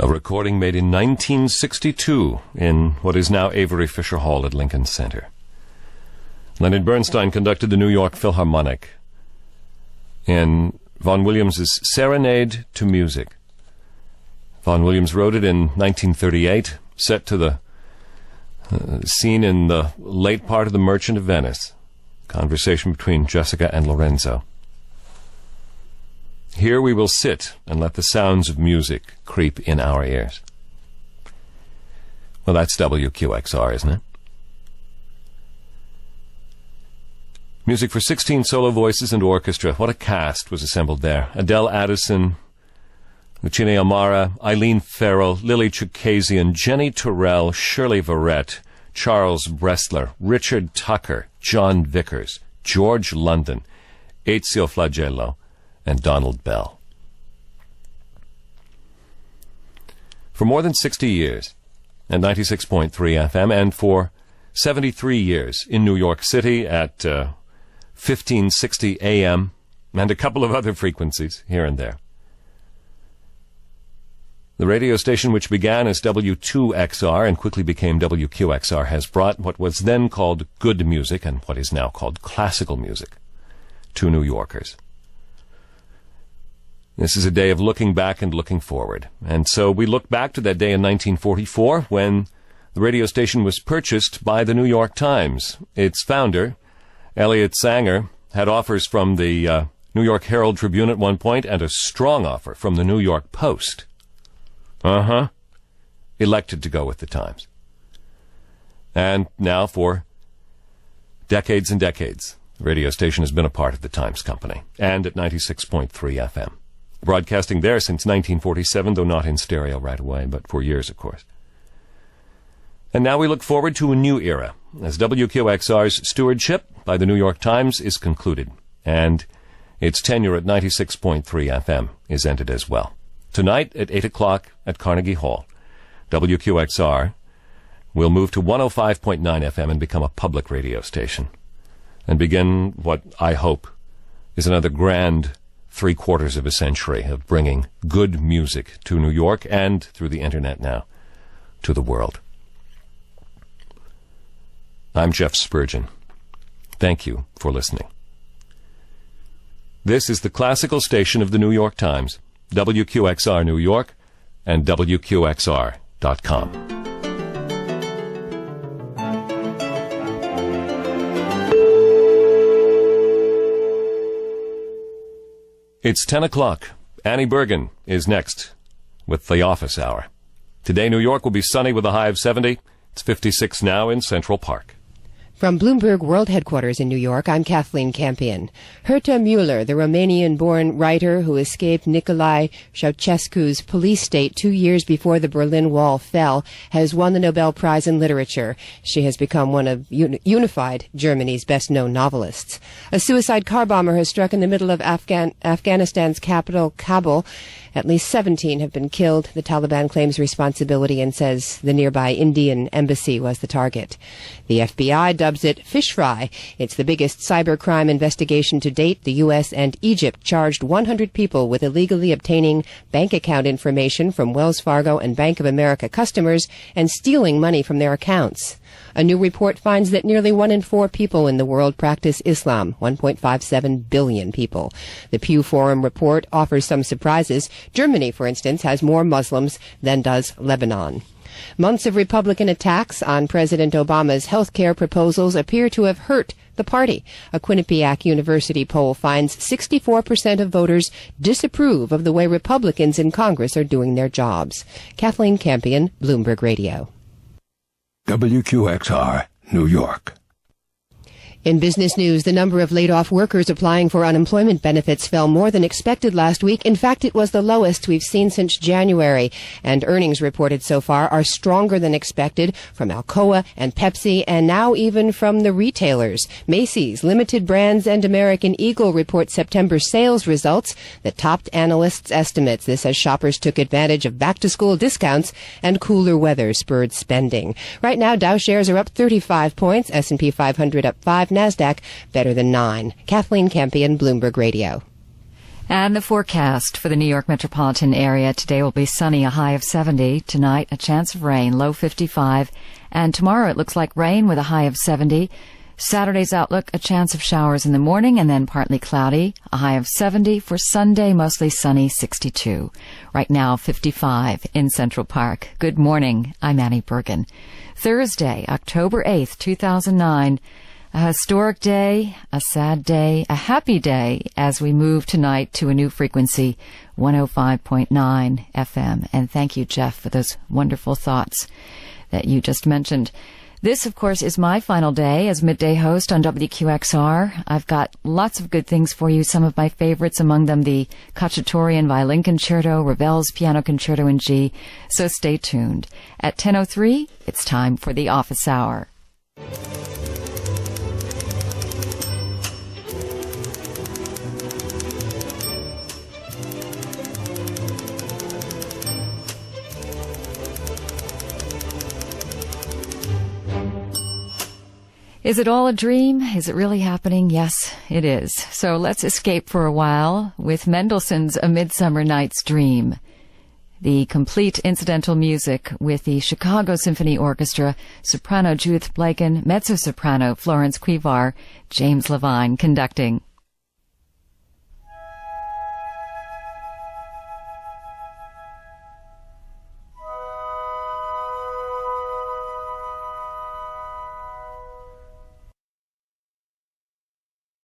A recording made in 1962 in what is now Avery Fisher Hall at Lincoln Center. Leonard Bernstein conducted the New York Philharmonic in Vaughan Williams's Serenade to Music. Vaughan Williams wrote it in 1938, set to the scene in the late part of The Merchant of Venice. Conversation between Jessica and Lorenzo. Here we will sit and let the sounds of music creep in our ears. Well, that's WQXR, isn't it? Music for 16 solo voices and orchestra. What a cast was assembled there. Adele Addison, Lucina Amara, Eileen Farrell, Lily Chukazian, Jenny Terrell, Shirley Verrett, Charles Bressler, Richard Tucker, John Vickers, George London, Ezio Flagello, and Donald Bell. For more than 60 years, at 96.3 FM, and for 73 years in New York City at 1560 AM, and a couple of other frequencies here and there. The radio station, which began as W2XR and quickly became WQXR, has brought what was then called good music and what is now called classical music to New Yorkers. This is a day of looking back and looking forward. And so we look back to that day in 1944 when the radio station was purchased by the New York Times. Its founder, Elliot Sanger, had offers from the New York Herald Tribune at one point and a strong offer from the New York Post. Elected to go with the Times. And now for decades and decades, the radio station has been a part of the Times Company, and at 96.3 FM. Broadcasting there since 1947, though not in stereo right away, but for years, of course. And now we look forward to a new era, as WQXR's stewardship by the New York Times is concluded, and its tenure at 96.3 FM is ended as well. Tonight at 8 o'clock at Carnegie Hall, WQXR will move to 105.9 FM and become a public radio station, and begin what I hope is another grand 3/4 of a century of bringing good music to New York and, through the internet now, to the world. I'm Jeff Spurgeon. Thank you for listening. This is the classical station of the New York Times, WQXR New York, and WQXR.com. It's 10 o'clock. Annie Bergen is next with the office hour. Today, New York will be sunny with a high of 70. It's 56 now in Central Park. From Bloomberg World Headquarters in New York, I'm Kathleen Campion. Herta Müller, the Romanian-born writer who escaped Nicolae Ceausescu's police state 2 years before the Berlin Wall fell, has won the Nobel Prize in Literature. She has become one of unified Germany's best-known novelists. A suicide car bomber has struck in the middle of Afghanistan's capital, Kabul. At least 17 have been killed. The Taliban claims responsibility and says the nearby Indian embassy was the target. The FBI dubs it fish fry. It's the biggest cybercrime investigation to date. The U.S. and Egypt charged 100 people with illegally obtaining bank account information from Wells Fargo and Bank of America customers and stealing money from their accounts. A new report finds that nearly 1 in 4 people in the world practice Islam, 1.57 billion people. The Pew Forum report offers some surprises. Germany, for instance, has more Muslims than does Lebanon. Months of Republican attacks on President Obama's health care proposals appear to have hurt the party. A Quinnipiac University poll finds 64% of voters disapprove of the way Republicans in Congress are doing their jobs. Kathleen Campion, Bloomberg Radio. WQXR, New York. In business news, the number of laid-off workers applying for unemployment benefits fell more than expected last week. In fact, it was the lowest we've seen since January. And earnings reported so far are stronger than expected from Alcoa and Pepsi, and now even from the retailers. Macy's, Limited Brands, and American Eagle report September sales results that topped analysts' estimates. This as shoppers took advantage of back-to-school discounts and cooler weather spurred spending. Right now, Dow shares are up 35 points, S&P 500 up 5, NASDAQ better than 9. Kathleen Campion, Bloomberg Radio. And the forecast for the New York metropolitan area today will be sunny, a high of 70. Tonight, a chance of rain, low 55. And tomorrow it looks like rain with a high of 70. Saturday's outlook, a chance of showers in the morning and then partly cloudy, a high of 70. For Sunday, mostly sunny, 62. Right now, 55 in Central Park. Good morning. I'm Annie Bergen. Thursday, October 8th, 2009. A historic day, a sad day, a happy day as we move tonight to a new frequency, 105.9 FM. And thank you, Jeff, for those wonderful thoughts that you just mentioned. This, of course, is my final day as midday host on WQXR. I've got lots of good things for you, some of my favorites, among them the Cacciatorian Violin Concerto, Ravel's Piano Concerto in G. So stay tuned. At 10:03, it's time for the Office Hour. Is it all a dream? Is it really happening? Yes, it is. So let's escape for a while with Mendelssohn's A Midsummer Night's Dream. The complete incidental music with the Chicago Symphony Orchestra, soprano Judith Blaken, mezzo-soprano Florence Quivar, James Levine conducting.